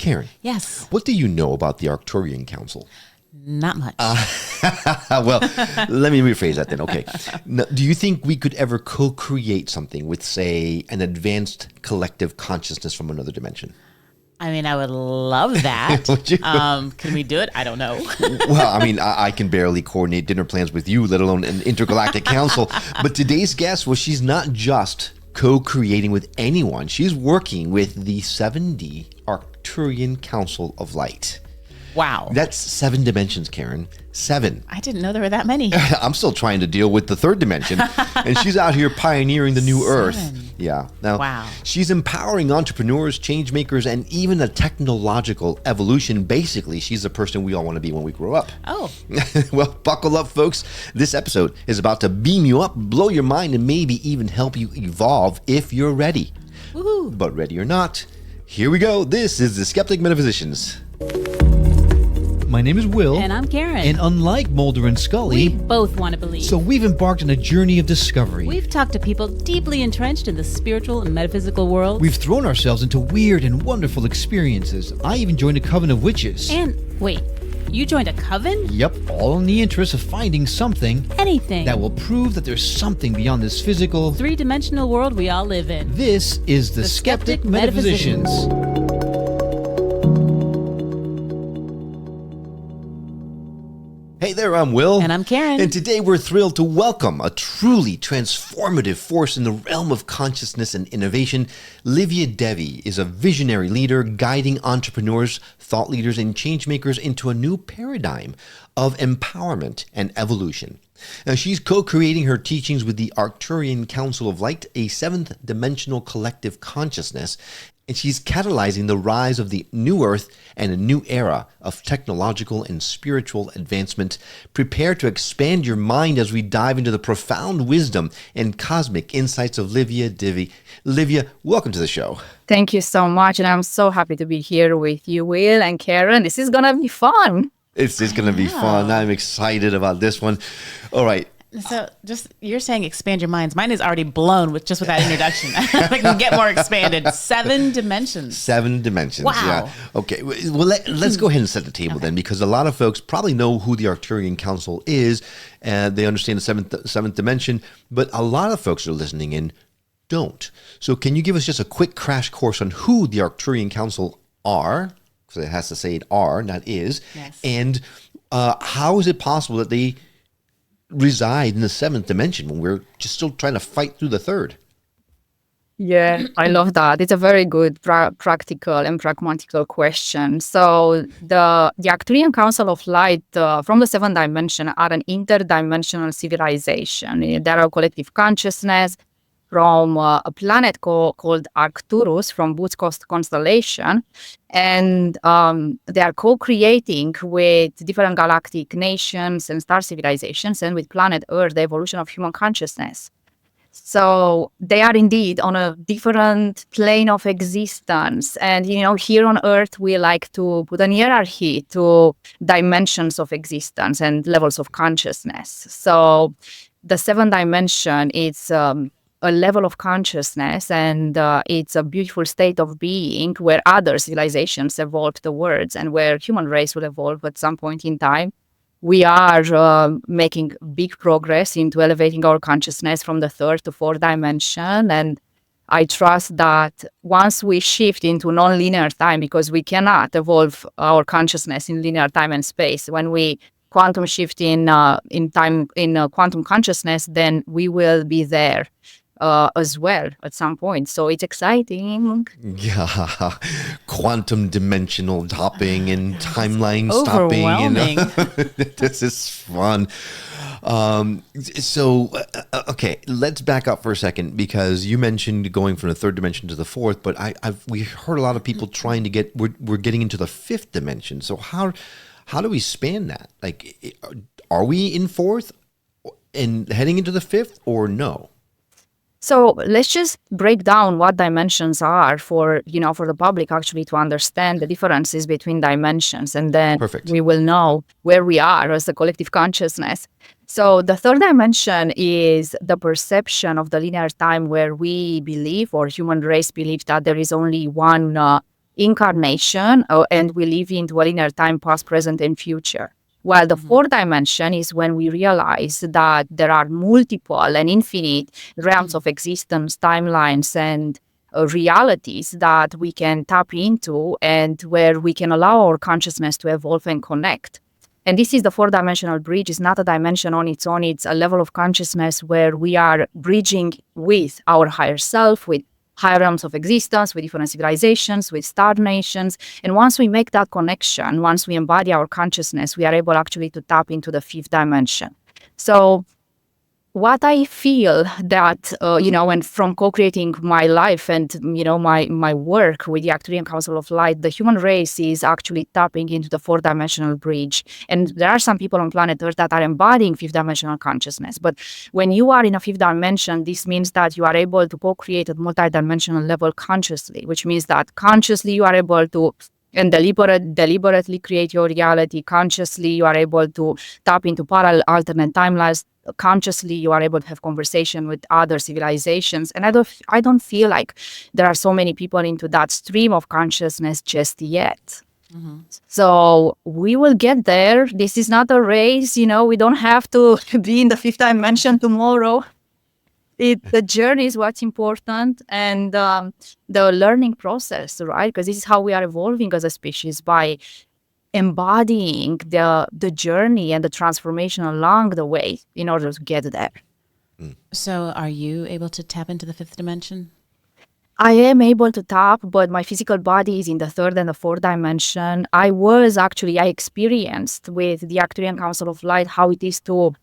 Karen. Yes. What do you know about the Arcturian Council? Not much. Well, let me rephrase that then. Okay. Now, do you think we could ever co-create something with, say, an advanced collective consciousness from another dimension? I mean, I would love that. Would you? Can we do it? I don't know. Well, I mean, I can barely coordinate dinner plans with you, let alone an intergalactic council. But today's guest, well, she's not just co-creating with anyone. She's working with the 7D Arcturian Council of Light. Wow. That's 7 dimensions, Karen. 7. I didn't know there were that many. I'm still trying to deal with the 3rd dimension. And she's out here pioneering the new 7. Earth. Yeah. Now, wow. She's empowering entrepreneurs, change makers, and even a technological evolution. Basically, she's the person we all want to be when we grow up. Oh. Well, buckle up, folks. This episode is about to beam you up, blow your mind, and maybe even help you evolve if you're ready. Woohoo. But ready or not, here we go. This is the Skeptic Metaphysicians. My name is Will. And I'm Karen. And unlike Mulder and Scully, we both want to believe. So we've embarked on a journey of discovery. We've talked to people deeply entrenched in the spiritual and metaphysical world. We've thrown ourselves into weird and wonderful experiences. I even joined a coven of witches. And wait, you joined a coven? Yep, all in the interest of finding something. Anything. That will prove that there's something beyond this physical, 3-dimensional world we all live in. This is the Skeptic Metaphysicians. Hey there, I'm Will. And I'm Karen. And today we're thrilled to welcome a truly transformative force in the realm of consciousness and innovation. Livia Devi is a visionary leader guiding entrepreneurs, thought leaders, and change makers into a new paradigm of empowerment and evolution. Now, she's co-creating her teachings with the Arcturian Council of Light, a 7th dimensional collective consciousness, and she's catalyzing the rise of the new Earth and a new era of technological and spiritual advancement. Prepare to expand your mind as we dive into the profound wisdom and cosmic insights of Livia Devi. Livia, welcome to the show. Thank you so much, and I'm so happy to be here with you, Will and Karen. This is going to be fun. It's going to be fun. I'm excited about this one. All right. So you're saying expand your minds. Mine is already blown with that introduction. I can get more expanded. 7 dimensions. 7 dimensions. Wow. Yeah. Okay. Well, let's go ahead and set the table then, because a lot of folks probably know who the Arcturian Council is, and they understand the seventh dimension, but a lot of folks who are listening in don't. So can you give us just a quick crash course on who the Arcturian Council are? Because it has to say it are, not is. Yes. And how is it possible that they reside in the 7th dimension when we're just still trying to fight through the 3rd? Yeah, I love that. It's a very good practical and pragmatical question. So the Arcturian Council of Light from the 7th dimension are an interdimensional civilization. They are a collective consciousness from a planet called Arcturus from Booth's constellation. And they are co-creating with different galactic nations and star civilizations and with planet Earth, the evolution of human consciousness. So they are indeed on a different plane of existence. And, here on Earth, we like to put an hierarchy to dimensions of existence and levels of consciousness. So the 7th dimension is a level of consciousness, and it's a beautiful state of being where other civilizations evolved the words and where human race will evolve at some point in time. We are making big progress into elevating our consciousness from the 3rd to 4th dimension. And I trust that once we shift into non-linear time, because we cannot evolve our consciousness in linear time and space, when we quantum shift in time, in quantum consciousness, then we will be there as well at some point. So it's exciting. Yeah, quantum dimensional hopping and timeline stopping. Overwhelming. This is fun. Okay, let's back up for a second, because you mentioned going from the 3rd dimension to the 4th, but we heard a lot of people trying to we're getting into the 5th dimension. So how do we span that? Like, are we in 4th and heading into the 5th, or no? So let's just break down what dimensions are for the public actually to understand the differences between dimensions, and then we will know where we are as a collective consciousness. So the 3rd dimension is the perception of the linear time, where we believe, or human race believe, that there is only one incarnation, and we live into a linear time, past, present, and future. While the fourth dimension is when we realize that there are multiple and infinite realms of existence, timelines, and realities that we can tap into, and where we can allow our consciousness to evolve and connect. And this is the four-dimensional bridge. It's not a dimension on its own. It's a level of consciousness where we are bridging with our higher self, with higher realms of existence, with different civilizations, with star nations. And once we make that connection, once we embody our consciousness, we are able actually to tap into the fifth dimension. So what I feel that, and from co-creating my life and, my work with the Arcturian Council of Light, the human race is actually tapping into the four-dimensional bridge. And there are some people on planet Earth that are embodying fifth-dimensional consciousness. But when you are in a fifth dimension, this means that you are able to co-create at multi-dimensional level consciously, which means that consciously you are able to and deliberately create your reality. Consciously, you are able to tap into parallel alternate timelines. Consciously, you are able to have conversation with other civilizations. And I don't feel like there are so many people into that stream of consciousness just yet. So we will get there. This is not a race, we don't have to be in the fifth dimension tomorrow. The journey is what's important, and the learning process, right? Because this is how we are evolving as a species, by embodying the journey and the transformation along the way in order to get there. So are you able to tap into the fifth dimension? I am able to tap, but my physical body is in the third and the fourth dimension. I experienced with the Arcturian Council of Light how it is to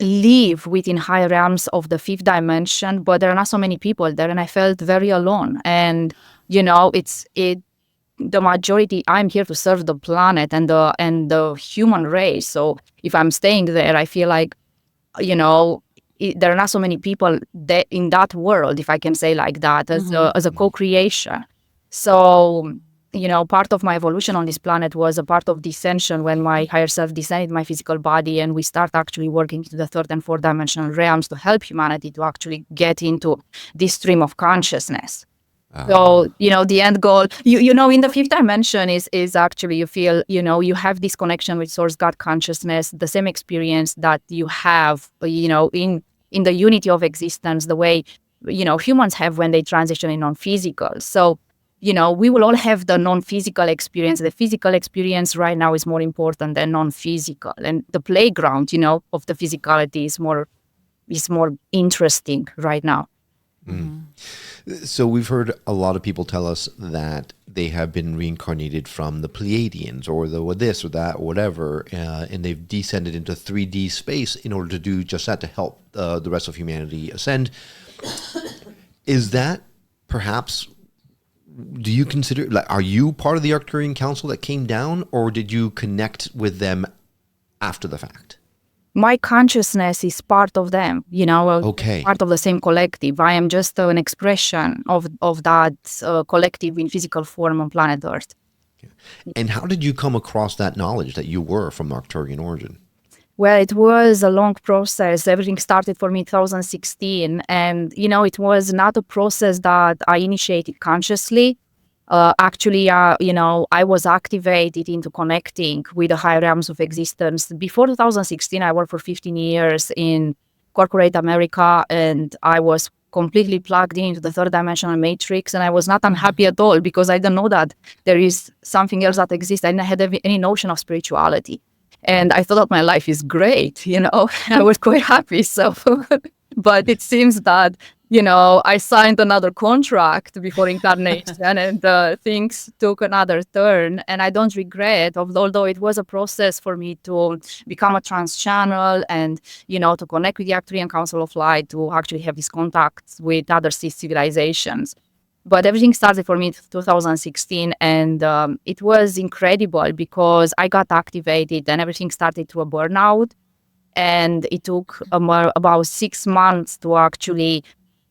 live within higher realms of the fifth dimension, but there are not so many people there, and I felt very alone. And the majority, I'm here to serve the planet and the human race. So if I'm staying there, I feel like there are not so many people in that world, if I can say like that, as a co-creation. So part of my evolution on this planet was a part of descension, when my higher self descended my physical body, and we start actually working into the third and fourth dimensional realms to help humanity to actually get into this stream of consciousness. So, the end goal, in the fifth dimension is actually, you feel, you have this connection with source God consciousness, the same experience that you have, in the unity of existence, the way, humans have when they transition in non-physical. So, we will all have the non-physical experience. The physical experience right now is more important than non-physical. And the playground, of the physicality is more interesting right now. So we've heard a lot of people tell us that they have been reincarnated from the Pleiadians or this or that or whatever, and they've descended into 3D space in order to do just that, to help the rest of humanity ascend. Is that perhaps, do you consider, are you part of the Arcturian Council that came down, or did you connect with them after the fact? My consciousness is part of them, Okay. Part of the same collective. I am just an expression of that collective in physical form on planet Earth. And how did you come across that knowledge that you were from Arcturian origin? Well, it was a long process. Everything started for me in 2016. And, it was not a process that I initiated consciously. I was activated into connecting with the higher realms of existence. Before 2016, I worked for 15 years in corporate America, and I was completely plugged into the third dimensional matrix, and I was not unhappy at all, because I didn't know that there is something else that exists. I didn't have any notion of spirituality. And I thought that my life is great, I was quite happy. So, but it seems that, I signed another contract before incarnation, and things took another turn. And I don't regret, although it was a process for me to become a trans channel and, to connect with the Arcturian Council of Light, to actually have these contacts with other civilizations. But everything started for me in 2016, and it was incredible because I got activated and everything started to a burnout. And it took about 6 months to actually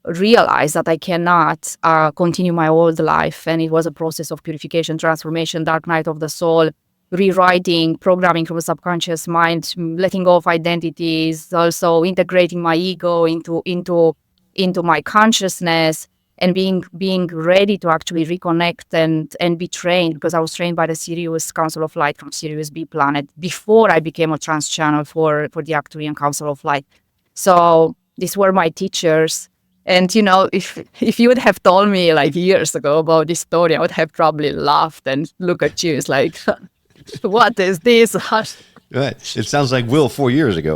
realize that I cannot continue my old life. And it was a process of purification, transformation, dark night of the soul, rewriting, programming from the subconscious mind, letting go of identities, also integrating my ego into my consciousness. and being ready to actually reconnect and be trained, because I was trained by the Sirius Council of Light from Sirius B planet before I became a trans channel for the Arcturian Council of Light. So these were my teachers. And, if you would have told me like years ago about this story, I would have probably laughed and looked at you. It's like, what is this? Right. It sounds like Will 4 years ago.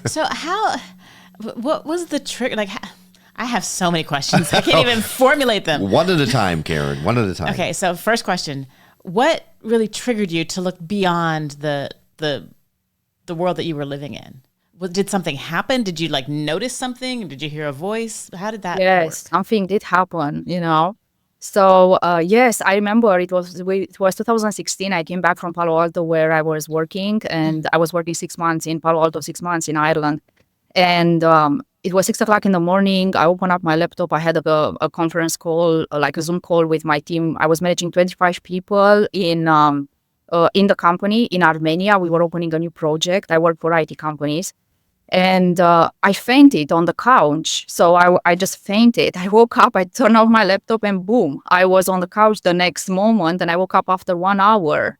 So what was the trick? Like, I have so many questions. I can't even formulate them. One at a time, Karen. One at a time. Okay. So first question, what really triggered you to look beyond the world that you were living in? Did something happen? Did you like notice something? Did you hear a voice? How did that work? Something did happen, So yes, I remember it was 2016. I came back from Palo Alto where I was working, and I was working 6 months in Palo Alto, 6 months in Ireland. And it was 6 o'clock in the morning. I opened up my laptop. I had a conference call, like a Zoom call with my team. I was managing 25 people in the company in Armenia. We were opening a new project. I work for IT companies. And I fainted on the couch. So I just fainted. I woke up, I turned off my laptop, and boom, I was on the couch the next moment. And I woke up after 1 hour.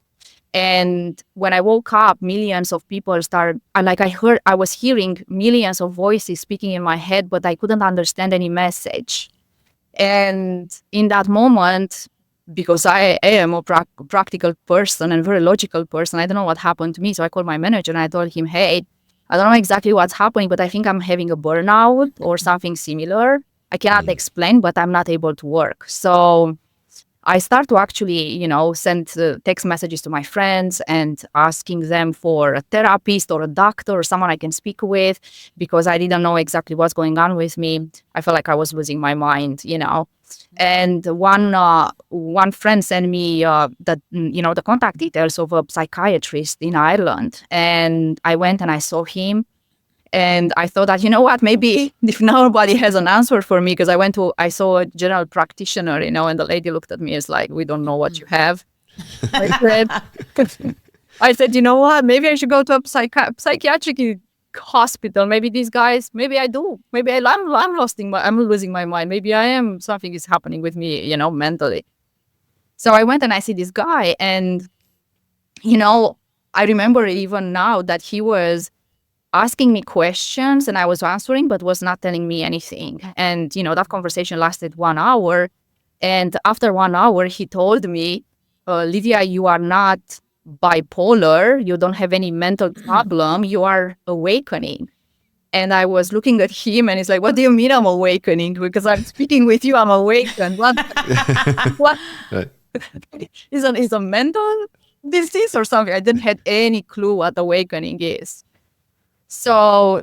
And when I woke up, millions of people I was hearing millions of voices speaking in my head, but I couldn't understand any message. And in that moment, because I am a practical person and very logical person, I don't know what happened to me. So I called my manager and I told him, hey, I don't know exactly what's happening, but I think I'm having a burnout or something similar. I cannot explain, but I'm not able to work. So I start to actually, send text messages to my friends and asking them for a therapist or a doctor or someone I can speak with, because I didn't know exactly what's going on with me. I felt like I was losing my mind, And one friend sent me the contact details of a psychiatrist in Ireland, and I went and I saw him. And I thought that, maybe if nobody has an answer for me, because I saw a general practitioner, and the lady looked at me as like, we don't know what you have. I said, you know what, maybe I should go to a psychiatric hospital. Maybe these guys, maybe I do. Maybe I'm losing my mind. Maybe I am, something is happening with me, mentally. So I went and I see this guy, and, I remember even now that he was asking me questions and I was answering, but was not telling me anything. And, that conversation lasted 1 hour. And after 1 hour, he told me, Livia, you are not bipolar. You don't have any mental problem. You are awakening. And I was looking at him and he's like, what do you mean I'm awakening? Because I'm speaking with you, I'm awakened. What? Is a mental disease or something? I didn't have any clue what awakening is. So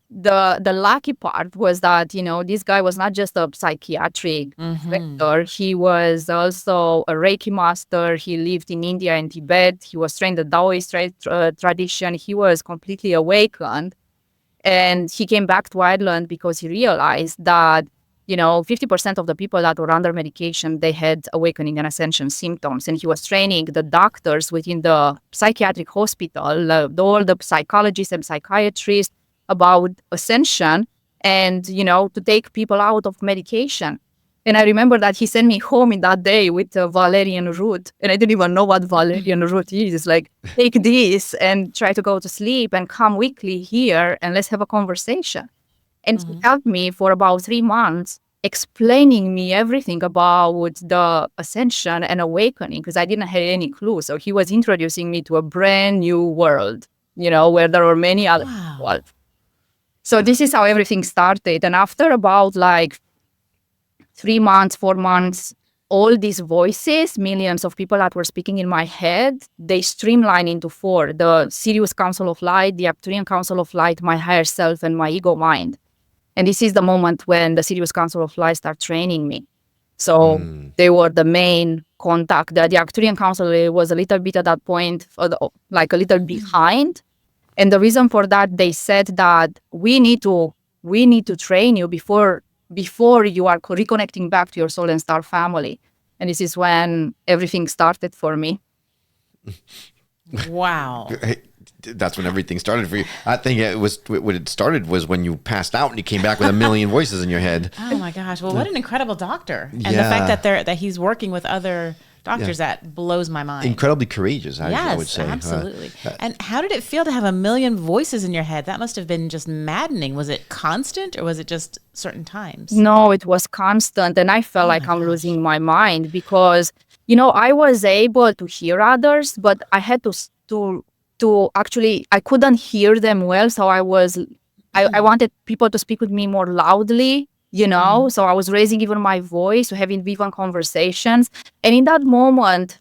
the lucky part was that, this guy was not just a psychiatric doctor. He was also a Reiki master. He lived in India and Tibet. He was trained in the Taoist tradition. He was completely awakened. And he came back to Ireland because he realized that, 50% of the people that were under medication, they had awakening and ascension symptoms. And he was training the doctors within the psychiatric hospital, all the psychologists and psychiatrists about ascension and, to take people out of medication. And I remember that he sent me home in that day with a valerian root. And I didn't even know what valerian root is. It's like, take this and try to go to sleep and come weekly here and let's have a conversation. And he helped me for about 3 months, explaining me everything about the ascension and awakening, because I didn't have any clue. So he was introducing me to a brand new world, where there were many other people. So this is how everything started. And after about 3 months, 4 months, all these voices, millions of people that were speaking in my head, they streamline into 4. The Sirius Council of Light, the Arcturian Council of Light, my higher self, and my ego mind. And this is the moment when the Sirius Council of Light started training me. So they were the main contact. The Arcturian Council was a little bit at that point, a little behind. And the reason for that, they said that we need to train you before you are reconnecting back to your soul and star family. And this is when everything started for me. Wow. that's when everything started for you. I think it was what it started was when you passed out and you came back with a million voices in your head. Oh my gosh! Well, what an incredible doctor, and the fact that he's working with other doctors, that blows my mind. Incredibly courageous, I would say. Absolutely. And how did it feel to have a million voices in your head? That must have been just maddening. Was it constant, or was it just certain times? No, it was constant, and I felt like I'm losing my mind because, I was able to hear others, but I had to actually, I couldn't hear them well, so I wanted people to speak with me more loudly, so I was raising even my voice, having even conversations. And in that moment,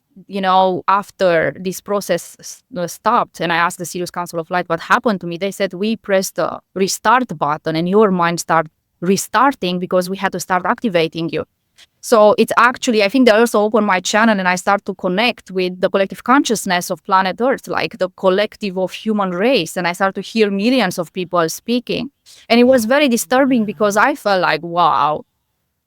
after this process stopped and I asked the Sirius Council of Light what happened to me, they said, we pressed the restart button and your mind started restarting because we had to start activating you. So it's actually, I think they also opened my channel and I start to connect with the collective consciousness of planet Earth, like the collective of human race. And I start to hear millions of people speaking. And it was very disturbing because I felt like, wow,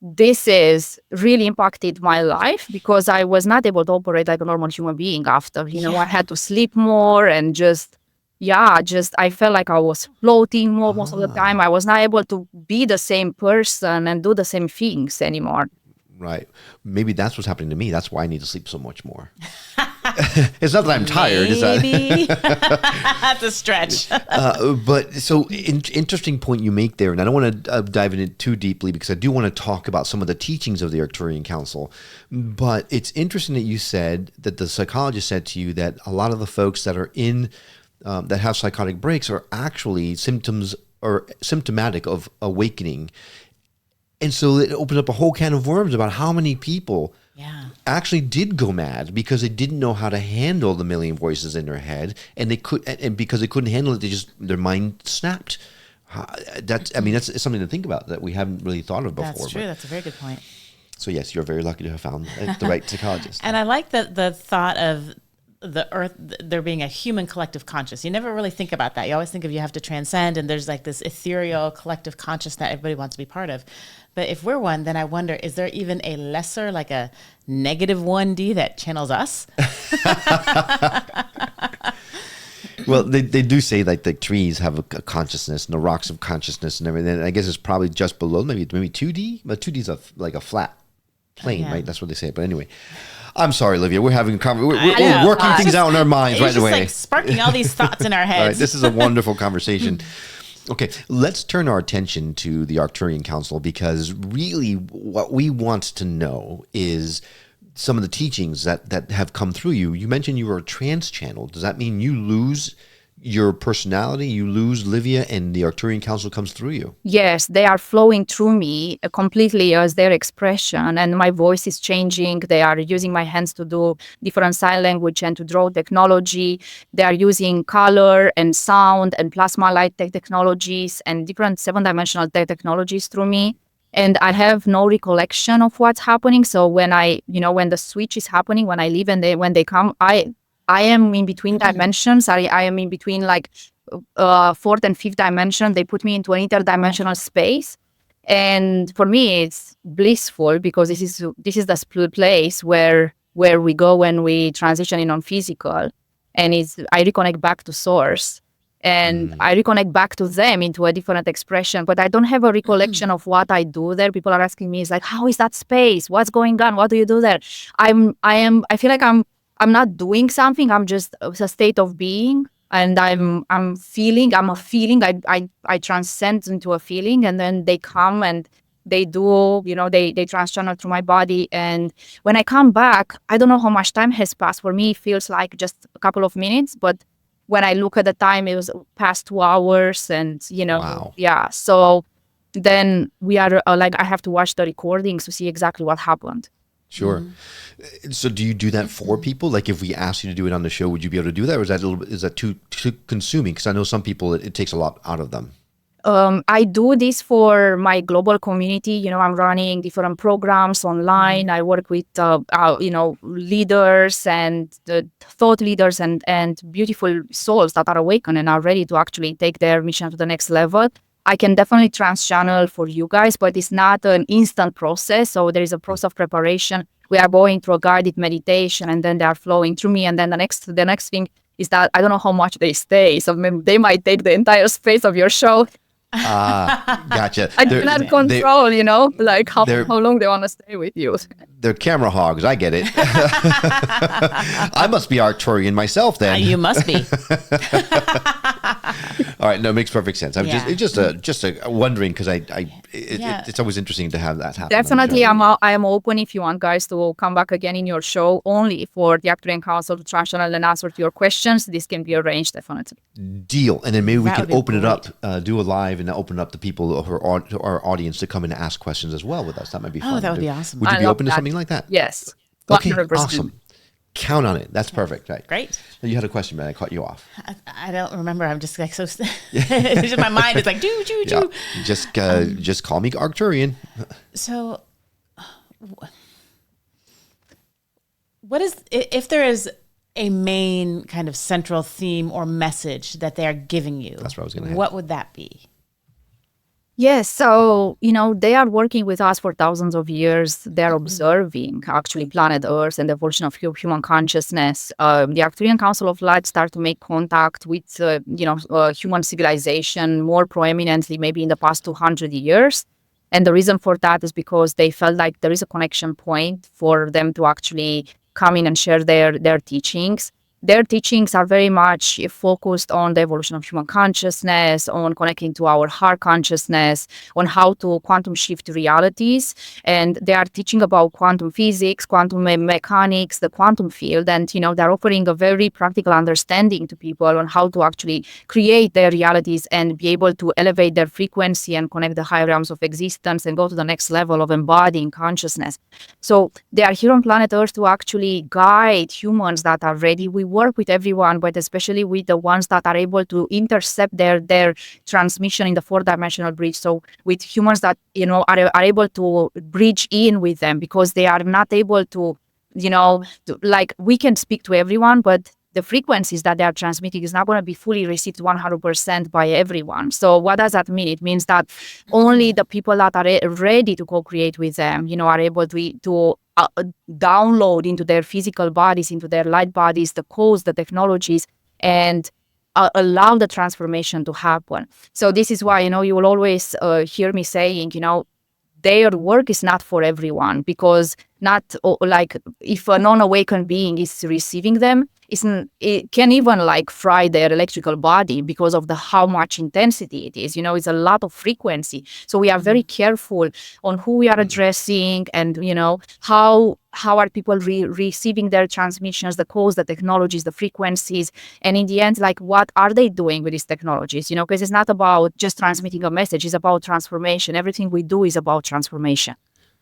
this is really impacted my life because I was not able to operate like a normal human being after, I had to sleep more and I felt like I was floating more most of the time. I was not able to be the same person and do the same things anymore. Right. Maybe that's what's happening to me. That's why I need to sleep so much more. It's not that I'm tired. Maybe. That's a stretch. But so interesting point you make there. And I don't want to dive into it too deeply because I do want to talk about some of the teachings of the Arcturian Council. But it's interesting that you said that the psychologist said to you that a lot of the folks that are that have psychotic breaks are actually symptomatic of awakening. And so it opened up a whole can of worms about how many people actually did go mad because they didn't know how to handle the million voices in their head, and because they couldn't handle it, their mind snapped. That's something to think about that we haven't really thought of before. That's true. That's a very good point. So yes, you're very lucky to have found the right psychologist. And I like the thought of the Earth, there being a human collective conscious. You never really think about that. You always think of you have to transcend, and there's like this ethereal collective conscious that everybody wants to be part of. But if we're one, then I wonder, is there even a lesser, like a negative 1D that channels us? Well, they do say like the trees have a consciousness and the rocks have consciousness and everything. And I guess it's probably just below, maybe 2D, but 2D is like a flat plane, right? That's what they say. But anyway, I'm sorry, Livia. We're having we're working things out in our minds right away. It's just like sparking all these thoughts in our heads. All right, this is a wonderful conversation. Okay, let's turn our attention to the Arcturian Council because really what we want to know is some of the teachings that have come through you. You mentioned you were a trance channel. Does that mean you lose your personality, you lose Livia, and the Arcturian Council comes through you? Yes, they are flowing through me completely as their expression, and my voice is changing. They are using my hands to do different sign language and to draw technology. They are using color and sound and plasma light technologies and different 7-dimensional technologies through me. And I have no recollection of what's happening. So when when the switch is happening, when I leave and when they come, I am in between dimensions. I am in between like fourth and fifth dimension. They put me into an interdimensional space. And for me, it's blissful because this is the place where we go when we transition in non-physical. And I reconnect back to source. And I reconnect back to them into a different expression, but I don't have a recollection of what I do there. People are asking me, it's like, how is that space? What's going on? What do you do there? I feel like I'm not doing something. I'm just a state of being, and I'm a feeling. I transcend into a feeling, and then they come and they do, they trans-channel through my body. And when I come back, I don't know how much time has passed. For me, it feels like just a couple of minutes, but when I look at the time, it was past 2 hours, and Wow. yeah. So then we are I have to watch the recordings to see exactly what happened. Sure. So do you do that for people? Like if we asked you to do it on the show, would you be able to do that? Or is that too consuming? Because I know some people, it takes a lot out of them. I do this for my global community. I'm running different programs online. I work with, leaders and the thought leaders and beautiful souls that are awakened and are ready to actually take their mission to the next level. I can definitely trans-channel for you guys, but it's not an instant process. So there is a process of preparation. We are going through a guided meditation, and then they are flowing through me. And then the next thing is that I don't know how much they stay. So they might take the entire space of your show. Gotcha. I cannot control, like how long they want to stay with you. They're camera hogs. I get it. I must be Arcturian myself then. You must be. All right. No, it makes perfect sense. I'm just wondering because it's always interesting to have that happen. Definitely, I am open if you want guys to come back again in your show only for the Arcturian Council to channel and answer to your questions. This can be arranged, definitely. Deal. And then maybe we can open it up, do a live, and open up to people to our audience to come in and ask questions as well with us. That might be fun. Oh, that would be awesome. Would you be open to something like that? Yes. 100%. Okay, awesome. Count on it. That's perfect. Right. Great. You had a question, man. I cut you off. I don't remember. I'm just like so. My mind is like do. Yeah. Just call me Arcturian. So, what is if there is a main kind of central theme or message that they are giving you? That's what I was going to. What would that be? Yes, so, they are working with us for thousands of years. They're observing, actually, planet Earth and the evolution of human consciousness. The Arcturian Council of Light start to make contact with, human civilization more proeminently maybe in the past 200 years. And the reason for that is because they felt like there is a connection point for them to actually come in and share their teachings. Their teachings are very much focused on the evolution of human consciousness, on connecting to our heart consciousness, on how to quantum shift realities. And they are teaching about quantum physics, quantum mechanics, the quantum field. And, they're offering a very practical understanding to people on how to actually create their realities and be able to elevate their frequency and connect the higher realms of existence and go to the next level of embodying consciousness. So they are here on planet Earth to actually guide humans that are ready. We work with everyone, but especially with the ones that are able to intercept their transmission in the 4-dimensional bridge. So with humans that, are able to bridge in with them because they are not able to, we can speak to everyone, but the frequencies that they are transmitting is not going to be fully received 100% by everyone. So what does that mean? It means that only the people that are ready to co-create with them, are able to download into their physical bodies, into their light bodies, the codes, the technologies, and allow the transformation to happen. So this is why, you will always hear me saying, their work is not for everyone, because if a non-awakened being is receiving them, it can even fry their electrical body because of how much intensity it is. It's a lot of frequency. So we are very careful on who we are addressing and, how are people receiving their transmissions, the codes, the technologies, the frequencies. And in the end, what are they doing with these technologies? Because it's not about just transmitting a message. It's about transformation. Everything we do is about transformation.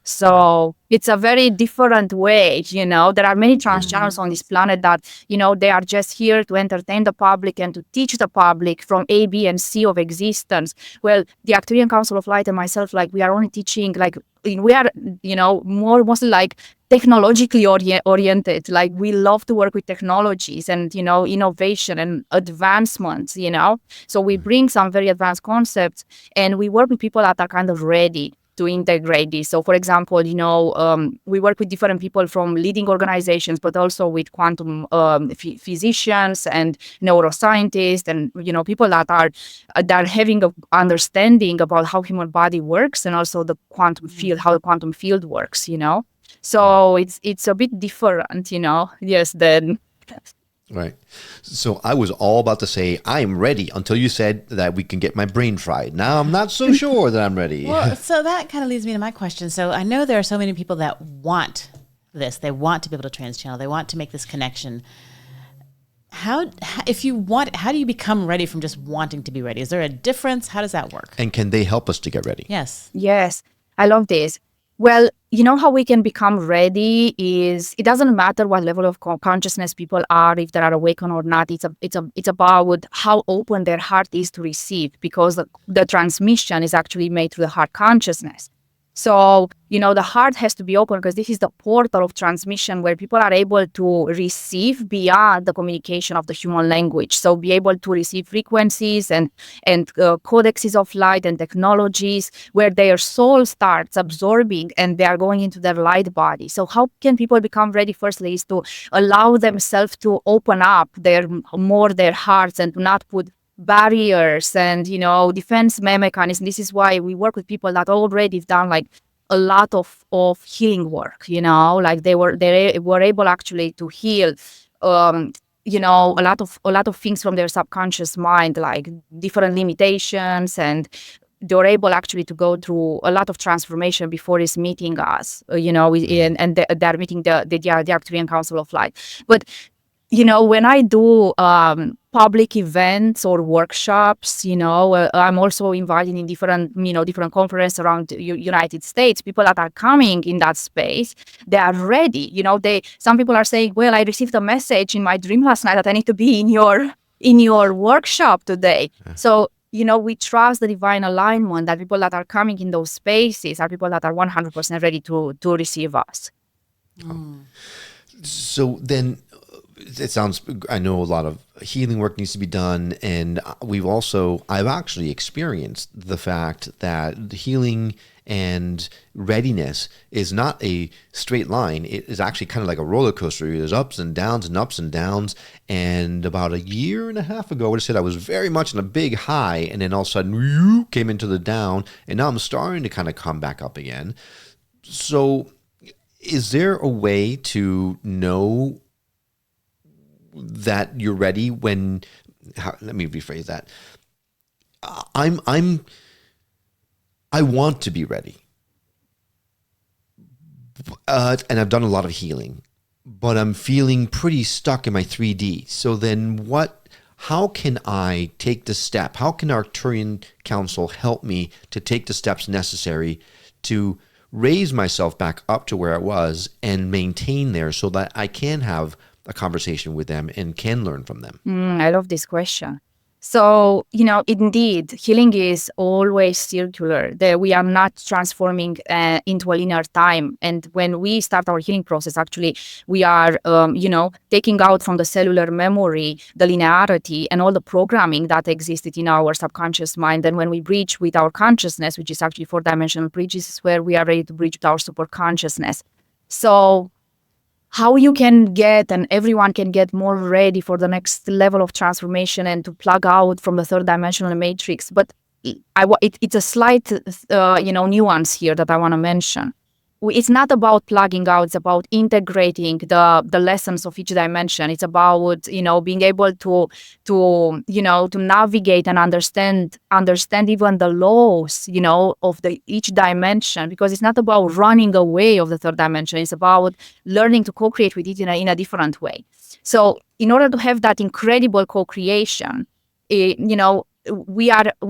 So it's a very different way, there are many trans channels on this planet that, they are just here to entertain the public and to teach the public from A, B, and C of existence. Well, the Arcturian Council of Light and myself, we are only teaching, we are, mostly technologically oriented. We love to work with technologies and, innovation and advancements, So we bring some very advanced concepts and we work with people that are kind of ready to integrate this. So, for example, we work with different people from leading organizations, but also with quantum physicians and neuroscientists and, people that are having an understanding about how human body works and also the quantum field, how the quantum field works, So it's a bit different, yes, then. Right. So I was all about to say, I'm ready until you said that we can get my brain fried. Now I'm not so sure that I'm ready. Well, so that kind of leads me to my question. So I know there are so many people that want this. They want to be able to trans-channel. They want to make this connection. How do you become ready from just wanting to be ready? Is there a difference? How does that work? And can they help us to get ready? Yes. Yes. I love this. Well, how we can become ready is it doesn't matter what level of consciousness people are, if they are awakened or not. It's about how open their heart is to receive, because the transmission is actually made through the heart consciousness. So, the heart has to be open because this is the portal of transmission where people are able to receive beyond the communication of the human language. So be able to receive frequencies and codexes of light and technologies where their soul starts absorbing and they are going into their light body. So how can people become ready? Firstly is to allow themselves to open up their hearts and to not put barriers and defense mechanisms. This is why we work with people that already have done like a lot of healing work, like they were able actually to heal a lot of things from their subconscious mind, like different limitations, and they were able actually to go through a lot of transformation before is meeting us, and they're meeting the Arcturian Council of Light. But when I do public events or workshops, I'm also involved in different conferences around the United States. People that are coming in that space, they are ready. Some people are saying, well, I received a message in my dream last night that I need to be in your workshop today. Yeah. So, we trust the divine alignment that people that are coming in those spaces are people that are 100% ready to receive us. So then, it sounds, I know a lot of healing work needs to be done, and I've actually experienced the fact that healing and readiness is not a straight line. It is actually kind of like a roller coaster. There's ups and downs and ups and downs. And about a year and a half ago, I would have said I was very much in a big high, and then all of a sudden, you came into the down, and now I'm starting to kind of come back up again. So is there a way to know that you're ready when, let me rephrase that. I want to be ready. And I've done a lot of healing, but I'm feeling pretty stuck in my 3D. So then how can I take the step? How can Arcturian Council help me to take the steps necessary to raise myself back up to where I was and maintain there so that I can have a conversation with them and can learn from them? I love this question. So, indeed, healing is always circular. We are not transforming into a linear time. And when we start our healing process, actually, we are, taking out from the cellular memory, the linearity and all the programming that existed in our subconscious mind. And when we bridge with our consciousness, which is actually 4-dimensional bridges, is where we are ready to bridge with our superconsciousness. So how you can get and everyone can get more ready for the next level of transformation and to plug out from the 3-dimensional matrix. But it's a slight, nuance here that I want to mention. It's not about plugging out. It's about integrating the lessons of each dimension. It's about, being able to navigate and understand even the laws, of each dimension, because it's not about running away of the 3rd dimension. It's about learning to co-create with it in a different way. So in order to have that incredible co-creation, we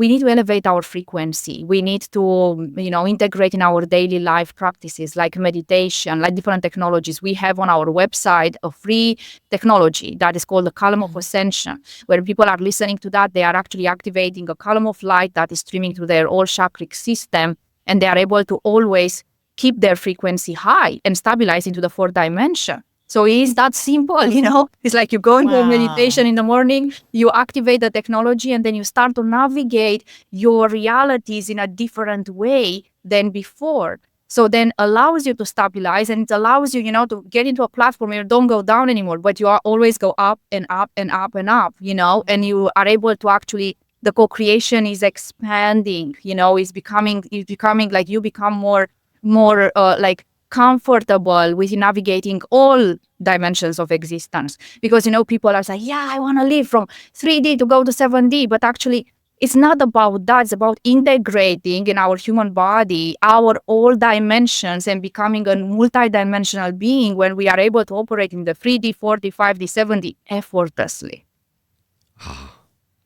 need to elevate our frequency. We need to, integrate in our daily life practices like meditation, like different technologies. We have on our website a free technology that is called the column of ascension, where people are listening to that. They are actually activating a column of light that is streaming through their all chakric system, and they are able to always keep their frequency high and stabilize into the 4th dimension. So it is that simple, It's like you go into a meditation in the morning, you activate the technology, and then you start to navigate your realities in a different way than before. So then allows you to stabilize, and it allows you, to get into a platform where you don't go down anymore, but you always go up and up and up and up, and you are able to actually, the co-creation is expanding, it's becoming like you become more like comfortable with navigating all dimensions of existence. Because people are saying, yeah, I want to live from 3D to go to 7D, but actually it's not about that. It's about integrating in our human body our all dimensions and becoming a multi-dimensional being when we are able to operate in the 3D, 4D, 5D, 7D effortlessly.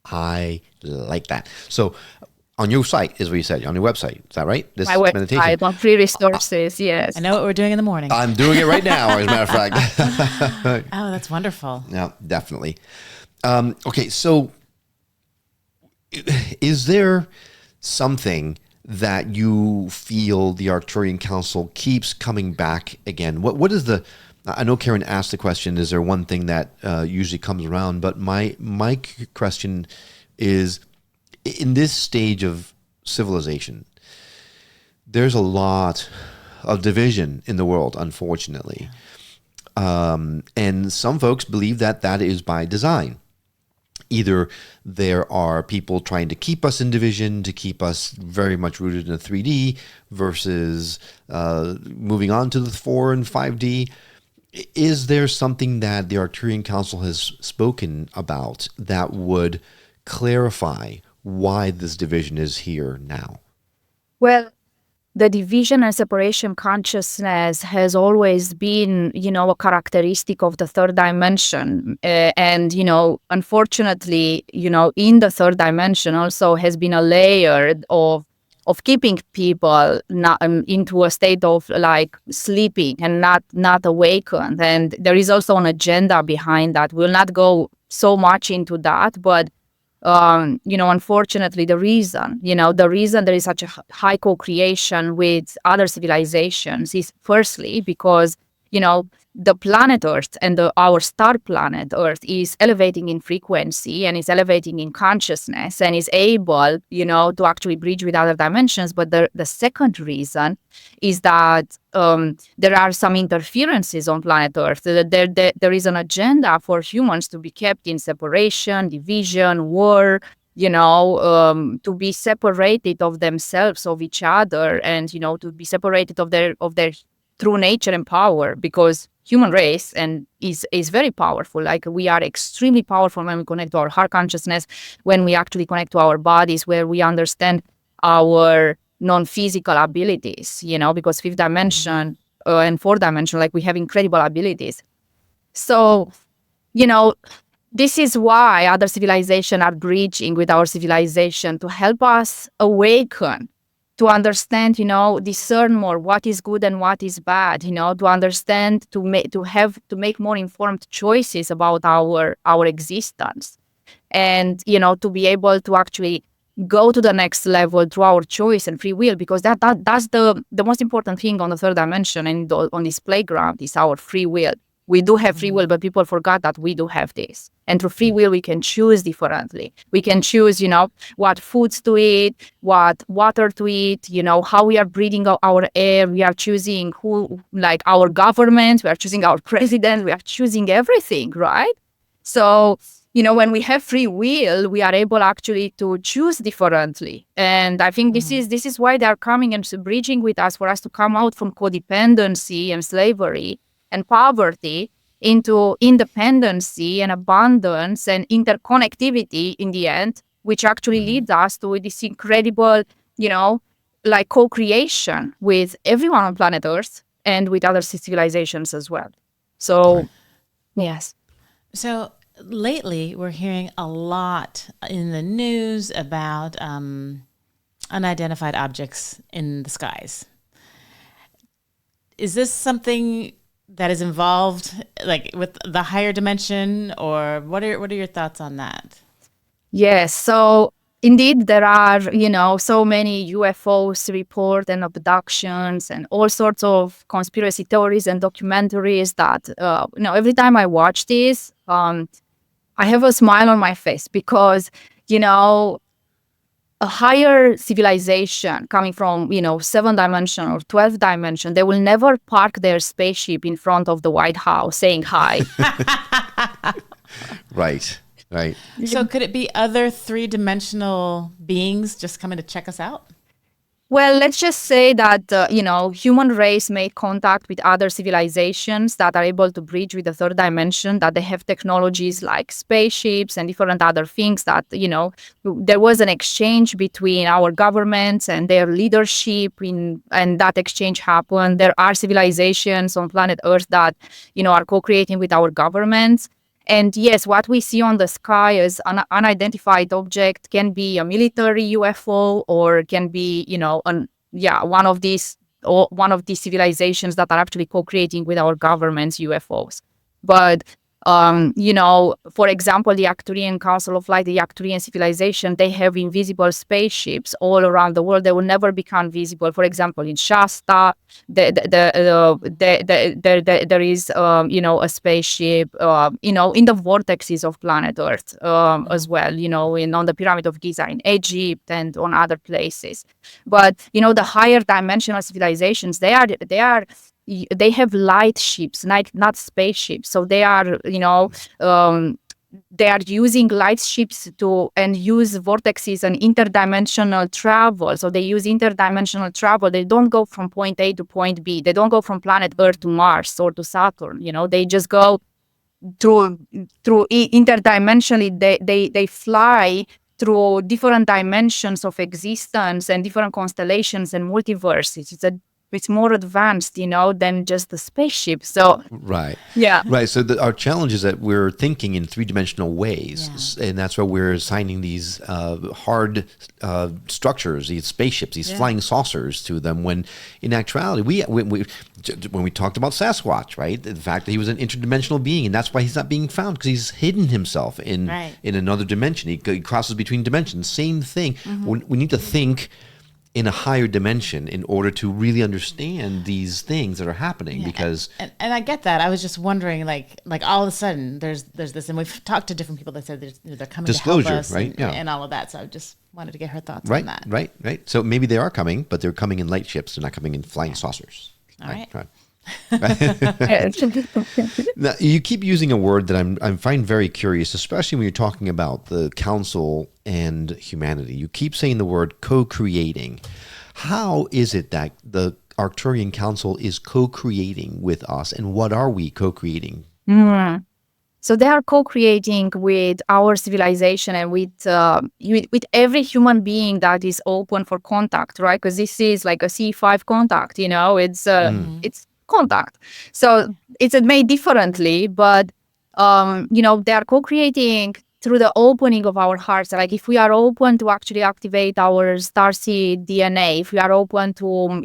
I like that. So on your site, is what you said, on your website. Is that right? This my meditation. Website, on free resources, yes. I know what we're doing in the morning. I'm doing it right now, as a matter of fact. Oh, that's wonderful. Yeah, definitely. Okay, so is there something that you feel the Arcturian Council keeps coming back again? What is the? I know Karen asked the question. Is there one thing that usually comes around? But my question is, in this stage of civilization, there's a lot of division in the world, unfortunately, and some folks believe that that is by design. Either there are people trying to keep us in division, to keep us very much rooted in the 3D versus moving on to the 4 and 5D. Is there something that the Arcturian Council has spoken about that would clarify why this division is here now? Well, the division and separation consciousness has always been, a characteristic of the third dimension. And, unfortunately, in the third dimension also has been a layer of keeping people not, into a state of like sleeping and not awakened. And there is also an agenda behind that. We'll not go so much into that, but unfortunately, the reason there is such a high co-creation with other civilizations is firstly because, the planet Earth and our star planet Earth is elevating in frequency and is elevating in consciousness and is able, to actually bridge with other dimensions. But the second reason is that there are some interferences on planet Earth. There is an agenda for humans to be kept in separation, division, war, to be separated of themselves, of each other, and, to be separated of their true nature and power, because human race and is very powerful. Like, we are extremely powerful when we connect to our heart consciousness, when we actually connect to our bodies, where we understand our non-physical abilities, because fifth dimension and fourth dimension, like, we have incredible abilities. So, this is why other civilizations are bridging with our civilization to help us awaken, to understand, discern more what is good and what is bad, to understand, to make more informed choices about our existence, and, to be able to actually go to the next level through our choice and free will, because that's the most important thing on the third dimension and on this playground is our free will. We do have free will, but people forgot that we do have this. And through free will, we can choose differently. We can choose, what foods to eat, what water to eat, how we are breathing our air. We are choosing our government, we are choosing our president, we are choosing everything, right? So, when we have free will, we are able actually to choose differently. And I think this is why they are coming and bridging with us, for us to come out from codependency and slavery and poverty into independency and abundance and interconnectivity in the end, which actually leads us to this incredible, co-creation with everyone on planet Earth and with other civilizations as well. So, yes. So lately, we're hearing a lot in the news about unidentified objects in the skies. Is this something that is involved, like, with the higher dimension, or what are your thoughts on that? Yes. So indeed, there are, so many UFOs report and abductions and all sorts of conspiracy theories and documentaries that, every time I watch this, I have a smile on my face because, a higher civilization coming from, 7th dimension or 12th dimension, they will never park their spaceship in front of the White House saying hi. Right. So could it be other three-dimensional beings just coming to check us out? Well, let's just say that, human race made contact with other civilizations that are able to bridge with the third dimension, that they have technologies like spaceships and different other things that, there was an exchange between our governments and their leadership and that exchange happened. There are civilizations on planet Earth that, are co-creating with our governments. And yes, what we see on the sky as an unidentified object can be a military UFO, or can be, one of these civilizations that are actually co-creating with our government's UFOs. But For example, the Arcturian Council of Light, the Arcturian civilization, they have invisible spaceships all around the world. They will never become visible. For example, in Shasta, there is, a spaceship, in the vortexes of planet Earth as well, on the Pyramid of Giza in Egypt and on other places. But, the higher dimensional civilizations, they have light ships, not spaceships. So they are, they are using light ships and use vortexes and interdimensional travel. So they use interdimensional travel. They don't go from point A to point B. They don't go from planet Earth to Mars or to Saturn. They just go through interdimensionally. They fly through different dimensions of existence and different constellations and multiverses. It's more advanced, than just the spaceship. So right, yeah, right. So our challenge is that we're thinking in three-dimensional ways, and that's why we're assigning these hard structures, these spaceships, these flying saucers to them. When in actuality, when we talked about Sasquatch, right, the fact that he was an interdimensional being, and that's why he's not being found, because he's hidden himself in another dimension. He crosses between dimensions. Same thing. We need to think in a higher dimension in order to really understand these things that are happening. Because and I get that. I was just wondering, like all of a sudden there's this, and we've talked to different people that said they're coming disclosure, to help us, right? And all of that. So I just wanted to get her thoughts on that. Right. So maybe they are coming, but they're coming in light ships. They're not coming in flying saucers. All right. Now, you keep using a word that I find very curious, especially when you're talking about the council and humanity. You keep saying the word co-creating. How is it that the Arcturian Council is co-creating with us, and what are we co-creating? So they are co-creating with our civilization and with every human being that is open for contact, right? Because this is like a C5 contact, it's contact. So it's made differently, but they are co-creating through the opening of our hearts. Like if we are open to actually activate our starseed DNA, if we are open to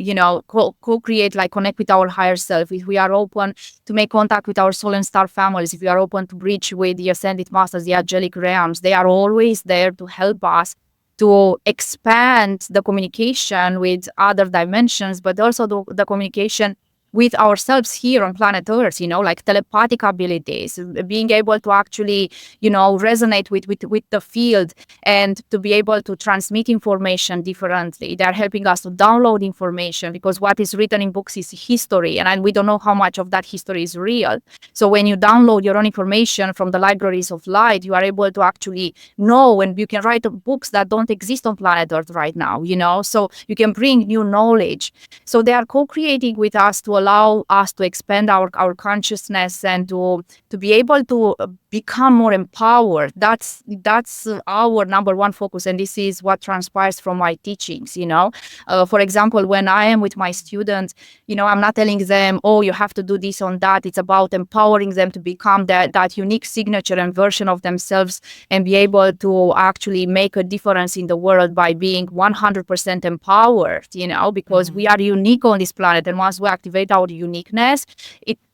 co-create, like connect with our higher self, if we are open to make contact with our soul and star families, if we are open to bridge with the ascended masters, the angelic realms, they are always there to help us to expand the communication with other dimensions, but also the communication with ourselves here on planet Earth, like telepathic abilities, being able to actually, resonate with the field and to be able to transmit information differently. They're helping us to download information, because what is written in books is history, and we don't know how much of that history is real. So when you download your own information from the libraries of light, you are able to actually know, and you can write books that don't exist on planet Earth right now, so you can bring new knowledge. So they are co-creating with us to allow us to expand our consciousness and to be able to become more empowered. That's our number one focus, and this is what transpires from my teachings. For example, when I am with my students, I'm not telling them, oh, you have to do this on that. It's about empowering them to become that unique signature and version of themselves and be able to actually make a difference in the world by being 100% empowered, because we are unique on this planet, and once we activate our uniqueness,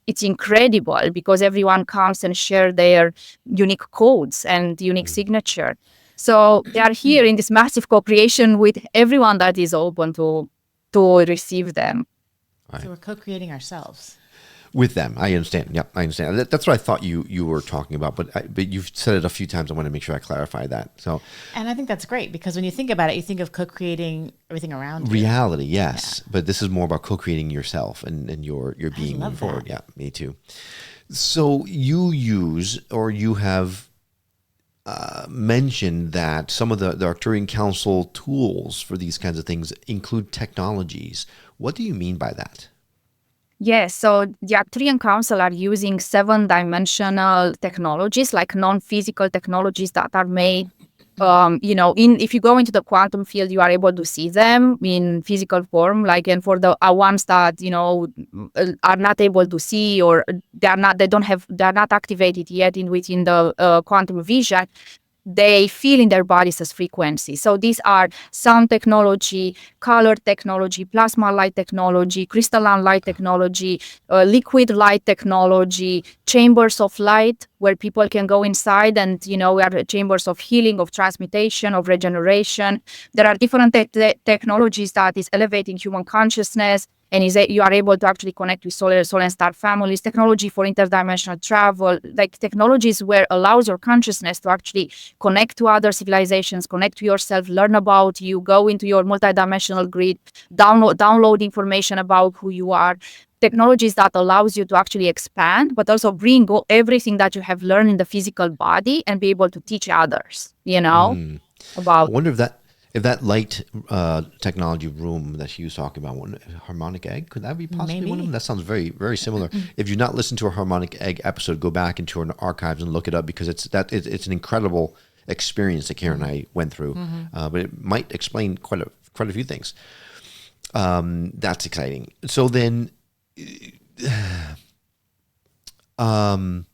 it's incredible, because everyone comes and share their unique codes and unique signature. So they are here in this massive co-creation with everyone that is open to receive them. Right. So we're co-creating ourselves with them. I understand. Yep, I understand. That's what I thought you were talking about, but you've said it a few times. I want to make sure I clarify that. So, and I think that's great, because when you think about it, you think of co-creating everything around you. Reality, yes, but this is more about co-creating yourself and your being moving forward. Yeah, me too. So you have mentioned that some of the Arcturian Council tools for these kinds of things include technologies. What do you mean by that? Yes, so the Arcturian Council are using 7-dimensional technologies, like non-physical technologies that are made, if you go into the quantum field, you are able to see them in physical form, and for the ones that, are not able to see, or they're not activated yet within the quantum vision, they feel in their bodies as frequencies. So these are sound technology, color technology, plasma light technology, crystalline light technology, liquid light technology, chambers of light where people can go inside and, we are chambers of healing, of transmutation, of regeneration. There are different technologies that is elevating human consciousness, and you are able to actually connect with soul and star families, technology for interdimensional travel, like technologies where allows your consciousness to actually connect to other civilizations, connect to yourself, learn about you, go into your multidimensional grid, download information about who you are. Technologies that allows you to actually expand, but also bring everything that you have learned in the physical body and be able to teach others, about. I wonder if that light technology room that she was talking about, one harmonic egg, could that be possibly one of them? That sounds very, very similar. If you've not listened to a harmonic egg episode, go back into our archives and look it up, because it's an incredible experience that Karen and I went through. But it might explain quite a few things. That's exciting. So then, how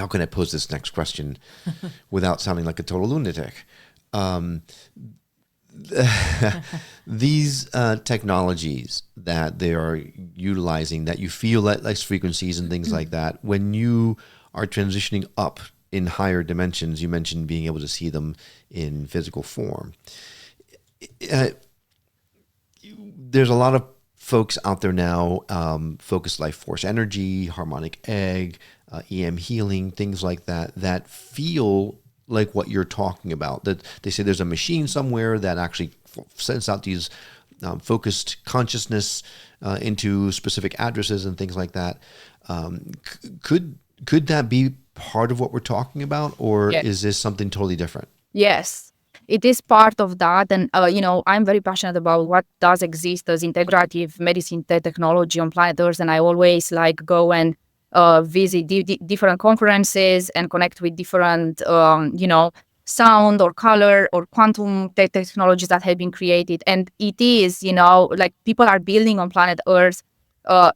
can I pose this next question without sounding like a total lunatic? These technologies that they are utilizing, that you feel like frequencies and things like that, when you are transitioning up in higher dimensions, you mentioned being able to see them in physical form. There's a lot of folks out there now, focused life force energy, harmonic egg, EM healing, things like that, that feel like what you're talking about. That they say there's a machine somewhere that actually sends out these focused consciousness into specific addresses and things like that. Could that be part of what we're talking about, or is this something totally different? Yes, it is part of that. And, I'm very passionate about what does exist as integrative medicine technology on planet Earth. And I always go and visit different conferences and connect with different, sound or color or quantum technologies that have been created. And it is, people are building on planet Earth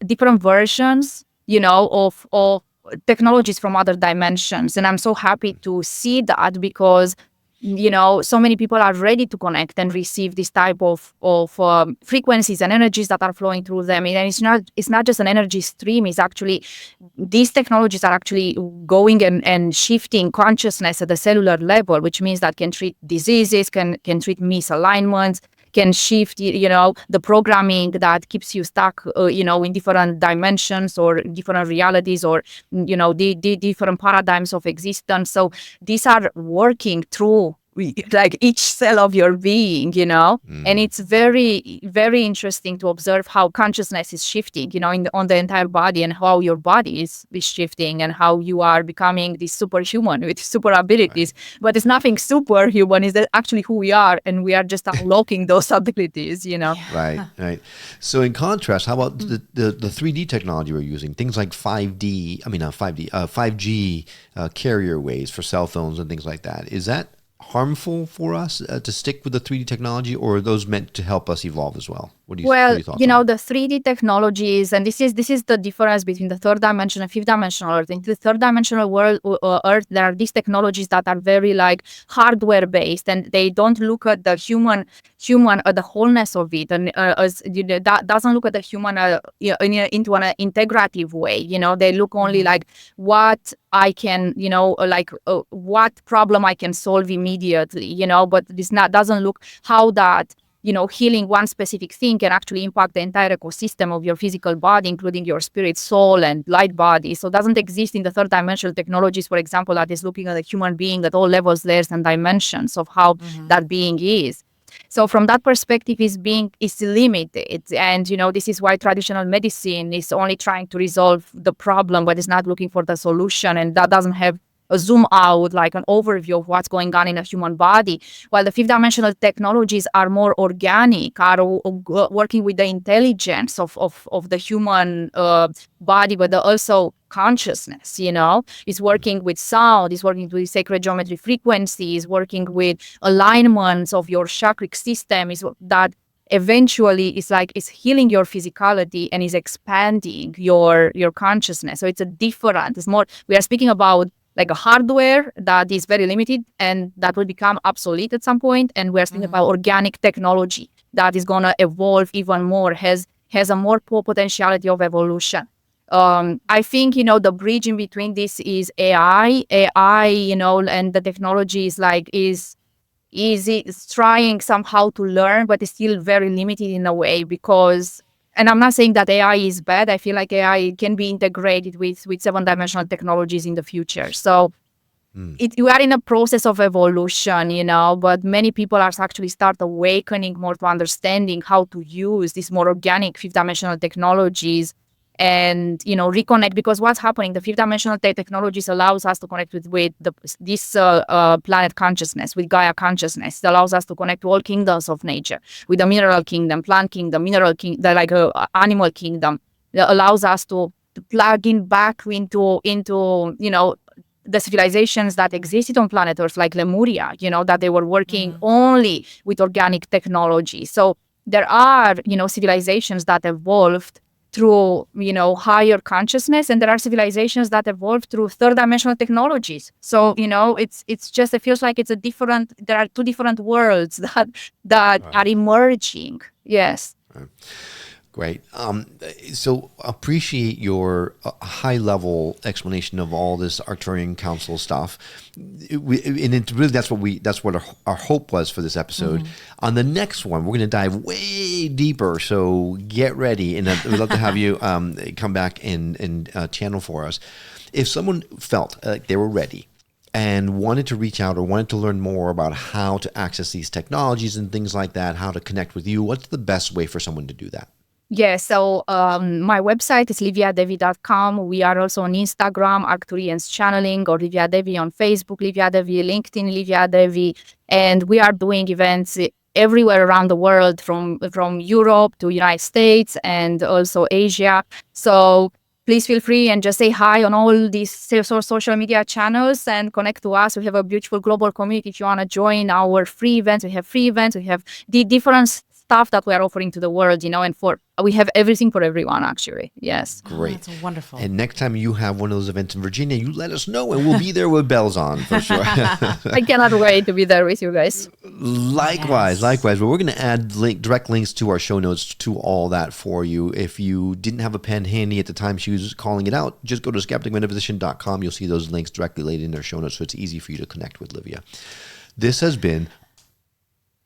different versions, of technologies from other dimensions. And I'm so happy to see that, because so many people are ready to connect and receive this type of frequencies and energies that are flowing through them. And it's not just an energy stream. It's actually, these technologies are actually going and shifting consciousness at the cellular level, which means that can treat diseases, can treat misalignments, can shift, the programming that keeps you stuck, in different dimensions or different realities, or, the different paradigms of existence. So these are working through each cell of your being, and it's very, very interesting to observe how consciousness is shifting, on the entire body, and how your body is shifting, and how you are becoming this superhuman with super abilities. Right. But it's nothing superhuman. It's actually who we are, and we are just unlocking those abilities, Right. So in contrast, how about the 3D technology we're using? Things like 5G carrier waves for cell phones and things like that. Is that harmful for us to stick with the 3D technology, or are those meant to help us evolve as well? What do you thought? The 3D technologies, and this is the difference between the third dimension and fifth dimensional Earth. In the third dimensional world, Earth, there are these technologies that are very hardware based, and they don't look at the human the wholeness of it, and that doesn't look at the human into an integrative way. They look only what I can, what problem I can solve immediately, but this doesn't look how that, healing one specific thing can actually impact the entire ecosystem of your physical body, including your spirit, soul, and light body. So it doesn't exist in the third dimensional technologies, for example, that is looking at a human being at all levels, layers, and dimensions of how that being is. So from that perspective, is limited. And, this is why traditional medicine is only trying to resolve the problem, but is not looking for the solution. And that doesn't have a zoom out, an overview of what's going on in a human body. While the fifth dimensional technologies are more organic, are working with the intelligence of the human body, but also consciousness, is working with sound, is working with sacred geometry frequencies, working with alignments of your chakric system, is that eventually is healing your physicality and is expanding your consciousness. So it's more, we are speaking about like a hardware that is very limited and that will become obsolete at some point. And we're thinking about organic technology that is going to evolve even more, has a more potentiality of evolution. I think, the bridge in between this is AI, and the technology is trying somehow to learn, but it's still very limited in a way because, and I'm not saying that AI is bad. I feel like AI can be integrated with 7-dimensional technologies in the future. So we are in a process of evolution, but many people are actually start awakening more to understanding how to use these more organic 5th-dimensional technologies and, reconnect, because what's happening, the 5th-dimensional technologies allows us to connect with this planet consciousness, with Gaia consciousness. It allows us to connect to all kingdoms of nature, with the mineral kingdom, plant kingdom, mineral kingdom, animal kingdom. It allows us to plug in back into the civilizations that existed on planet Earth, like Lemuria, that they were working only with organic technology. So there are, civilizations that evolved through, higher consciousness, and there are civilizations that evolved through 3rd-dimensional technologies. So, it's just, it feels like there are 2 different worlds that are emerging. Yes. Great. So appreciate your high-level explanation of all this Arcturian Council stuff. That's what our hope was for this episode. On the next one, we're going to dive way deeper. So get ready, and we'd love to have you come back and channel for us. If someone felt like they were ready and wanted to reach out or wanted to learn more about how to access these technologies and things like that, how to connect with you, what's the best way for someone to do that? Yeah, so my website is liviadevi.com. We are also on Instagram, Arcturians Channeling, or Livia Devi on Facebook, Livia Devi, LinkedIn, Livia Devi. And we are doing events everywhere around the world, from Europe to United States and also Asia. So please feel free and just say hi on all these social media channels and connect to us. We have a beautiful global community. If you want to join our free events, we have free events. We have the different stuff that we are offering to the world, and we have everything for everyone, actually. Yes. Great. That's wonderful. And next time you have one of those events in Virginia, you let us know, and we'll be there with bells on for sure. I cannot wait to be there with you guys. Likewise. But we're going to add direct links to our show notes to all that for you. If you didn't have a pen handy at the time she was calling it out, just go to skepticmetaphysician.com. You'll see those links directly laid in their show notes, so it's easy for you to connect with Livia. This has been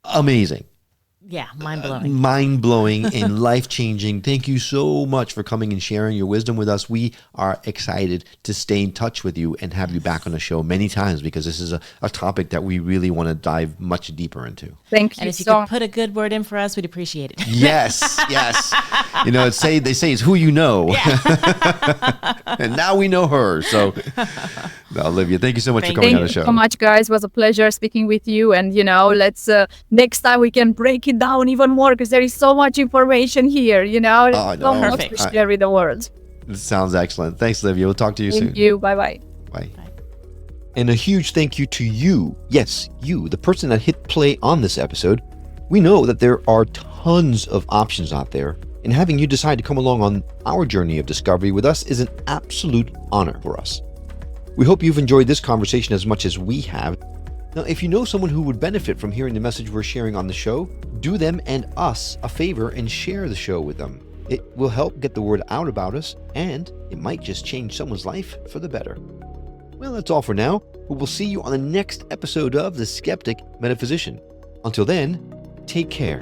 amazing. Yeah, mind-blowing. Mind-blowing and life-changing. Thank you so much for coming and sharing your wisdom with us. We are excited to stay in touch with you and have you back on the show many times, because this is a topic that we really want to dive much deeper into. Thank you. And if you could put a good word in for us, we'd appreciate it. Yes. They say it's who you know. Yeah. And now we know her. So, Olivia, thank you so much for coming on the show. Thank you so much, guys. It was a pleasure speaking with you. And, let's next time we can break it down even more, because there is so much information here, so much to share with the world. Sounds excellent. Thanks, Livia. We'll talk to you soon. Thank you. Bye-bye. Bye. And a huge thank you to you. Yes, you, the person that hit play on this episode. We know that there are tons of options out there, and having you decide to come along on our journey of discovery with us is an absolute honor for us. We hope you've enjoyed this conversation as much as we have. Now, if you know someone who would benefit from hearing the message we're sharing on the show, do them and us a favor and share the show with them. It will help get the word out about us, and it might just change someone's life for the better. Well, that's all for now, but we'll see you on the next episode of The Skeptic Metaphysician. Until then, take care.